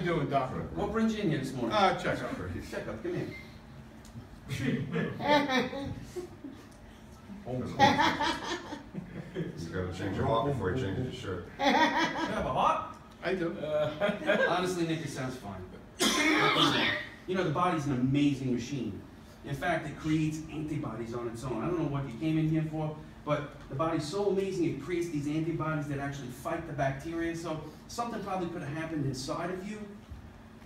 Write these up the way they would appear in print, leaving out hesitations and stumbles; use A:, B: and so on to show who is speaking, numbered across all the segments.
A: doing, doctor?
B: What brings you in here this morning?
A: Check up.
B: Check up, come here.
C: He's got to change your heart before he changes his shirt.
B: You have a heart?
A: I do.
B: Honestly, Nick, it sounds fine. But you know, the body's an amazing machine. In fact, it creates antibodies on its own. I don't know what you came in here for, but the body's so amazing it creates these antibodies that actually fight the bacteria. So something probably could have happened inside of you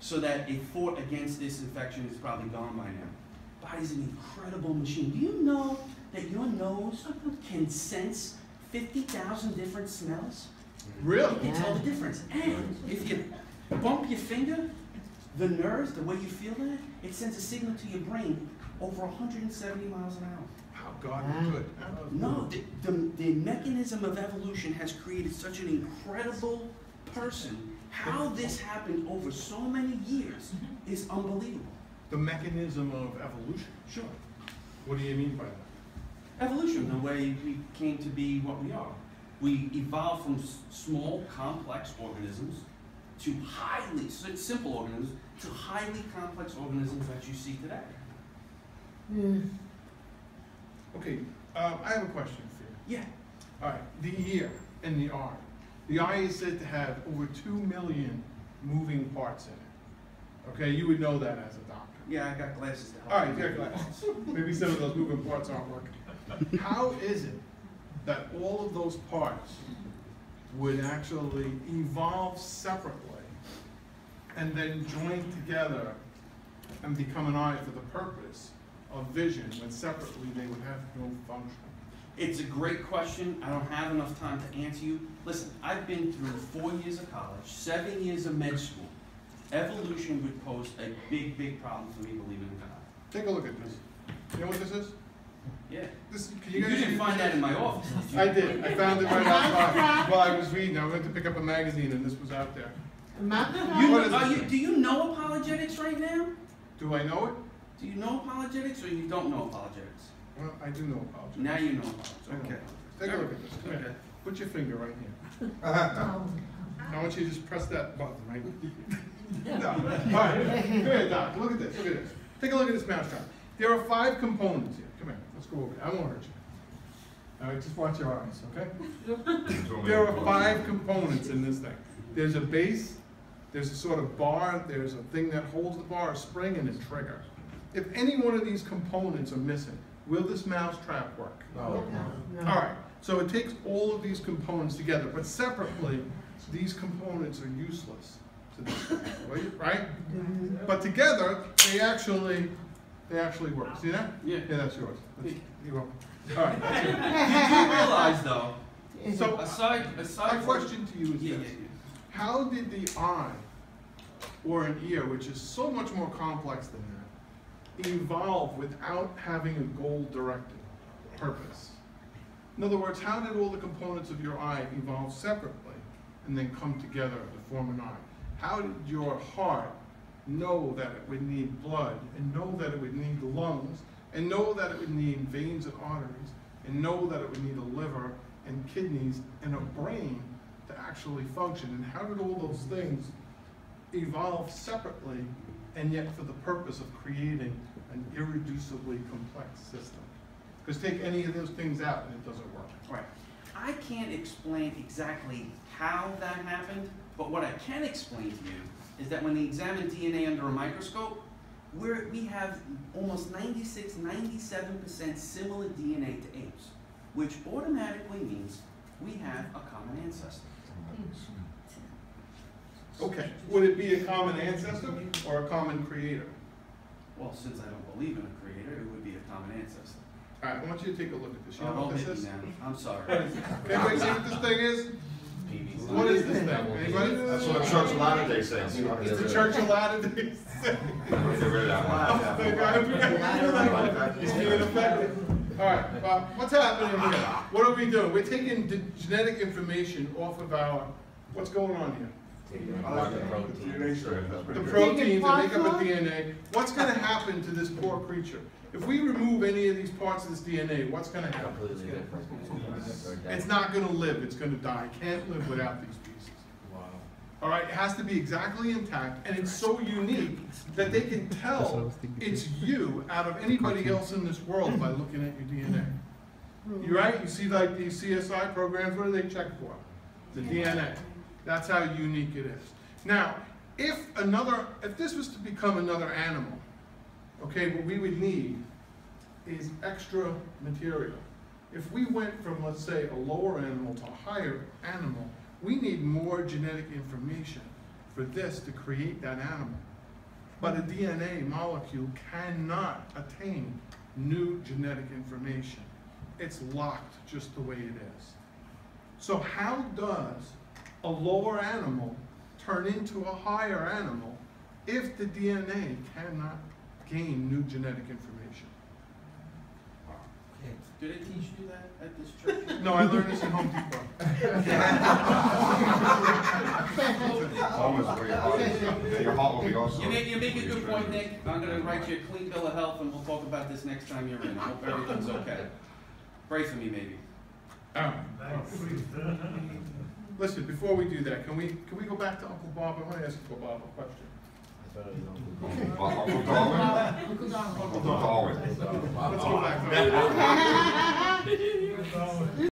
B: so that it fought against this infection. It's probably gone by now. Body's an incredible machine. Do you know that your nose can sense 50,000 different smells?
A: Really?
B: You can tell the difference. And if you bump your finger, the nerves, the way you feel that, it sends a signal to your brain over 170 miles an hour.
A: How God is good.
B: No, the mechanism of evolution has created such an incredible person. How this happened over so many years is unbelievable.
A: The mechanism of evolution.
B: Sure.
A: What do you mean by that?
B: Evolution, the way we came to be what we are. We evolved from small, complex organisms to highly simple organisms to highly complex organisms that you see today.
A: Okay, I have a question for you.
B: Yeah.
A: All right, the ear and the eye. The eye is said to have over 2 million moving parts in it. Okay, you would know that as a doctor.
B: Yeah, I got glasses to help.
A: All right, you got glasses. Maybe some of those moving parts aren't working. How is it that all of those parts would actually evolve separately and then join together and become an eye for the purpose of vision when separately they would have no function?
B: It's a great question. I don't have enough time to answer you. Listen, I've been through 4 years of college, 7 years of med school. Evolution would pose a big, big problem for me believing in God.
A: Take a look at this. You know what this is?
B: Yeah.
A: This,
B: You didn't find that in my office, did you?
A: I did. I found it right outside while I was reading. I went to pick up a magazine and this was out there.
B: Do you know apologetics right now?
A: Do I know it?
B: Do you know apologetics or you don't know apologetics?
A: Well, I do know apologetics.
B: Now you know apologetics. Okay.
A: Take a look at this. Come
B: Okay.
A: here. Put your finger right here. I want you to just press that button right here. No. All right. Come here, Doc. Look at this. Look at this. Take a look at this mousetrap. There are 5 components here. Come here. Let's go over it. I won't hurt you. All right. Just watch your eyes, okay? There are 5 components in this thing. There's a base. There's a sort of bar. There's a thing that holds the bar, a spring, and a trigger. If any one of these components are missing, will this mousetrap work?
C: No.
A: All right. So it takes all of these components together, but separately, these components are useless to this thing, right? But together, they actually work. See that?
B: Yeah.
A: Yeah, that's yours. You're welcome. All right. That's yours.
B: Did you realize though?
A: So
B: Aside
A: my
B: from
A: question to you is
B: yeah,
A: this:
B: yeah.
A: how did the eye or an ear, which is so much more complex than that, evolve without having a goal-directed purpose? In other words, how did all the components of your eye evolve separately and then come together to form an eye? How did your heart know that it would need blood, and know that it would need lungs, and know that it would need veins and arteries, and know that it would need a liver and kidneys and a brain to actually function? And how did all those things evolve separately and yet for the purpose of creating an irreducibly complex system? Because take any of those things out and it doesn't work.
B: Right. I can't explain exactly how that happened, but what I can explain to you is that when they examine DNA under a microscope, we have almost 96, 97% similar DNA to apes, which automatically means we have a common ancestor.
A: Okay, would it be a common ancestor or a common creator?
B: Well, since I don't believe in a creator, it would be a common ancestor.
A: All right, I want you to take a look at this. You know
B: Don't
A: what this
B: hit me
A: is?
B: now. I'm sorry.
A: Anybody see what this thing is? What is this thing? Anybody?
C: That's what the Church of Latter-day Saints.
A: It's the Church of Latter-day Saints.
C: Get rid of that one.
A: He's being effective. All right, what's happening here? What are we doing? We're taking the genetic information off of our, what's going on here? The proteins that make up a DNA. What's going to happen to this poor creature? If we remove any of these parts of this DNA, what's going to happen? It's not going to live. It's going to die. It can't live without these pieces.
C: Wow.
A: All right, it has to be exactly intact, and it's so unique that they can tell it's you out of anybody else in this world by looking at your DNA. You're right, you see like these CSI programs, what do they check for? The DNA. That's how unique it is. Now, if this was to become another animal, okay, what we would need is extra material. If we went from, let's say, a lower animal to a higher animal, we need more genetic information for this to create that animal. But a DNA molecule cannot attain new genetic information. It's locked just the way it is. So how does a lower animal turn into a higher animal if the DNA cannot gain new genetic information?
B: Do they teach you that at this church?
A: No, I learned this in Home Depot.
C: Home is where your heart is. And your heart will be also.
B: You make a good point, Nick. I'm going to write you a clean bill of health, and we'll talk about this next time you're in. I hope everything's okay. Pray for me, maybe.
A: Listen, before we do that, can we go back to Uncle Bob? I want to ask Uncle Bob a question.
C: Uncle Darwin. Uncle Darwin.
A: Let's go back to